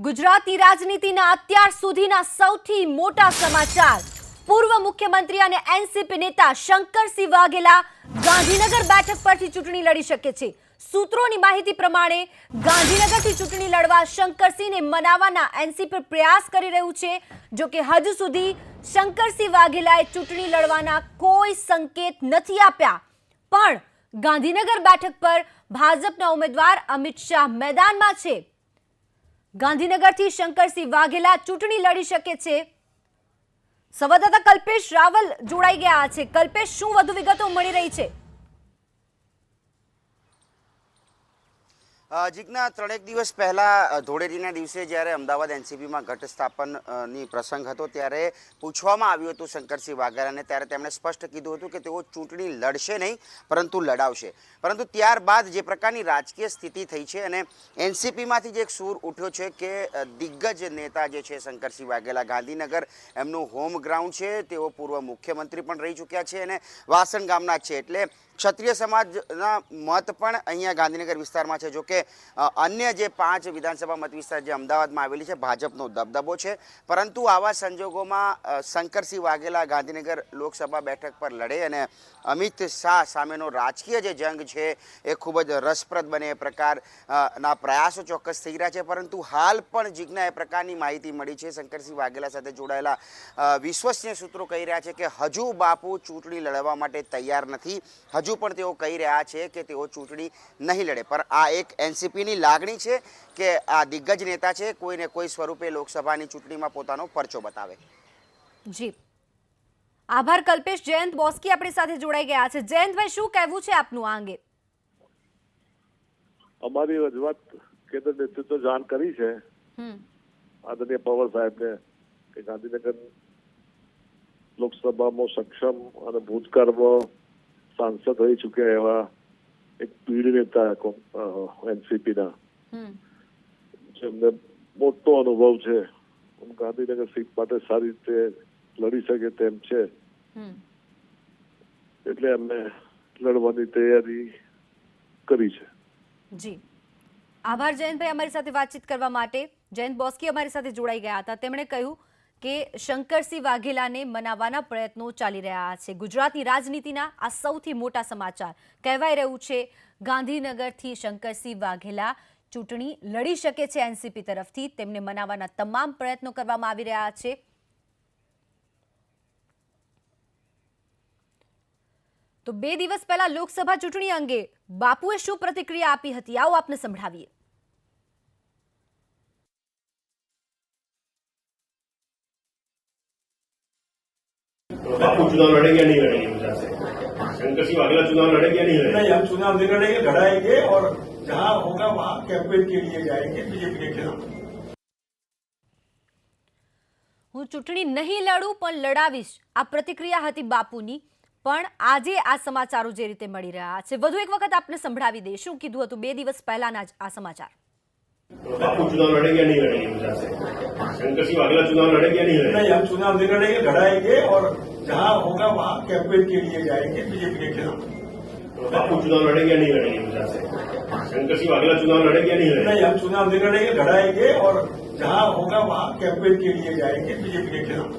ગુજરાતી રાજનીતિના અત્યાર સુધીના સૌથી મોટા સમાચાર। પૂર્વ મુખ્યમંત્રી અને એનસીપી નેતા શંકરસિંહ વાઘેલા ગાંધીનગર બેઠક પરથી ચૂંટણી લડી શકે છે। સૂત્રોની માહિતી પ્રમાણે ગાંધીનગરથી ચૂંટણી લડવા શંકરસિંહને મનાવવાના એનસીપી પ્રયાસ કરી રહ્યું છે। જો કે હજુ સુધી શંકરસિંહ વાઘેલાએ ચૂંટણી લડવાના કોઈ સંકેત નથી આપ્યા, પણ ગાંધીનગર બેઠક પર ભાજપના ઉમેદવાર અમિત શાહ મેદાનમાં છે। ગાંધીનગરથી શંકરસિંહ વાઘેલા ચૂંટણી લડી શકે છે। સંવાદદાતા કલ્પેશ રાવલ જોડાઈ ગયા છે। કલ્પેશ, શું વધુ વિગતો મળી રહી છે? જીજ્ઞા, 3 દિવસ પહેલા ધોળેરીના દિવસે જ્યારે અમદાવાદ એનસીપીમાં ઘટ સ્થાપનની પ્રસંગ હતો ત્યારે પૂછવામાં આવ્યું હતું શંકરસિંહ વાઘેલાને, ત્યારે તેમણે સ્પષ્ટ કીધું હતું કે તેઓ ચૂંટણી લડશે નહીં પરંતુ લડાવશે। પરંતુ ત્યારબાદ જે પ્રકારની રાજકીય સ્થિતિ થઈ છે અને એનસીપીમાંથી જે એક સૂર ઉઠ્યો છે કે દિગ્ગજ નેતા જે છે શંકરસિંહ વાઘેલા, ગાંધીનગર એમનું હોમ ગ્રાઉન્ડ છે, તેઓ પૂર્વ મુખ્યમંત્રી પણ રહી ચૂક્યા છે અને વાસણ ગામના છે, એટલે ક્ષત્રિય સમાજના મત પણ અહીંયા ગાંધીનગર વિસ્તારમાં છે। જો કે અન્ય જે 5 વિધાનસભા મત વિસ્તાર જે અમદાવાદમાં આવેલી છે ભાજપનો દબદબો છે, પરંતુ આવા સંજોગોમાં શંકરસિંહ વાઘેલા ગાંધીનગર લોકસભા બેઠક પર લડે અને અમિત શાહ સામેનો રાજકીય જે જંગ છે એ ખૂબ જ રસપ્રદ બને એ પ્રકારના પ્રયાસો ચોક્કસ થઈ રહ્યા છે। પરંતુ હાલ પણ જીજ્ઞા એ પ્રકારની માહિતી મળી છે, શંકરસિંહ વાઘેલા સાથે જોડાયેલા વિશ્વસનીય સૂત્રો કહી રહ્યા છે કે હજુ બાપુ ચૂંટણી લડવા માટે તૈયાર નથી। હજુ પણ તેઓ કહી રહ્યા છે કે તેઓ ચૂંટણી નહીં લડે, પણ આ એક એનસીપીની લાગણી છે કે આ દિગ્ગજ નેતા છે કોઈને કોઈ સ્વરૂપે લોકસભાની ચૂંટણીમાં પોતાનો પરચો બતાવે। જી આભાર કલ્પેશ। જયંત બોસ્કી આપણી સાથે જોડાઈ ગયા છે। જયંતભાઈ, શું કહેવું છે આપનું આ અંગે? અમારી રજૂઆત કેન્દ્ર નેતૃત્વ જાણ કરી છે આદરણીય પવાર સાહેબને કે ગાંધીનગર લોકસભામાં સક્ષમ અને ભૂતકાળમાં સાંસદ રહી ચૂક્યા એવા એક પીઢ નેતા એનસીપીના, જેમને મોટો અનુભવ છે, ગાંધીનગર સીટ માટે સારી રીતે લડી શકે તેમ છે, એટલે એમને લડવાની તૈયારી કરી છે। જી આભાર જયંતભાઈ, અમારી સાથે વાતચીત કરવા માટે। જયંત બોસ્કી અમારી સાથે જોડાઈ ગયા હતા। તેમણે કહ્યું કે શંકરસિંહ વાઘેલાને મનાવવાના પ્રયત્નો ચાલી રહ્યા છે। ગુજરાતની રાજનીતિના આ સૌથી મોટા સમાચાર કહેવાય રહ્યું છે। ગાંધીનગરથી શંકરસિંહ વાઘેલા ચૂંટણી લડી શકે છે એનસીપી તરફથી, તેમને મનાવવાના તમામ પ્રયત્નો કરવામાં આવી રહ્યા છે। તો 2 દિવસ પહેલા લોકસભા ચૂંટણી અંગે બાપુએ શું પ્રતિક્રિયા આપી હતી, આવો આપને સંભળાવીએ। बापू चुनाव लड़ेंगे नहीं लड़ेंगे? शंकरसिंह वाघेला चुनाव लड़ेंगे नहीं लड़ेंगे? नहीं, हम चुनाव नहीं लड़ेंगे, लड़ाएंगे और जहां होगा वहां कैंपेन के लिए जाएंगे बीजेपी के खिलाफ। હું ચૂંટણી નહીં લડું પણ લડાવીશ, આ પ્રતિક્રિયા હતી બાપુની। પણ આજે આ સમાચારો જે રીતે મળી રહ્યા છે, વધુ એક વખત આપને સંભળાવી દે શું કીધું હતું 2 દિવસ પહેલાના જ આ સમાચાર। बापू चुनाव लड़ेंगे नहीं लड़ेंगे? शंकरसिंह वाघेला चुनाव लड़ेंगे नहीं लड़ेंगे? नहीं, हम चुनाव नहीं लड़ेंगे, लड़ाएंगे और जहां होगा वहां कैंपेन के लिए जाएंगे बीजेपी के खिलाफ। बापू चुनाव लड़ेंगे नहीं लड़ेंगे? शंकरसिंह वाघेला चुनाव लड़ेंगे नहीं लड़ेंगे? नहीं, हम चुनाव नहीं लड़ेंगे, लड़ाएंगे और जहां होगा वहां कैंपेन के लिए जाएंगे बीजेपी के खिलाफ।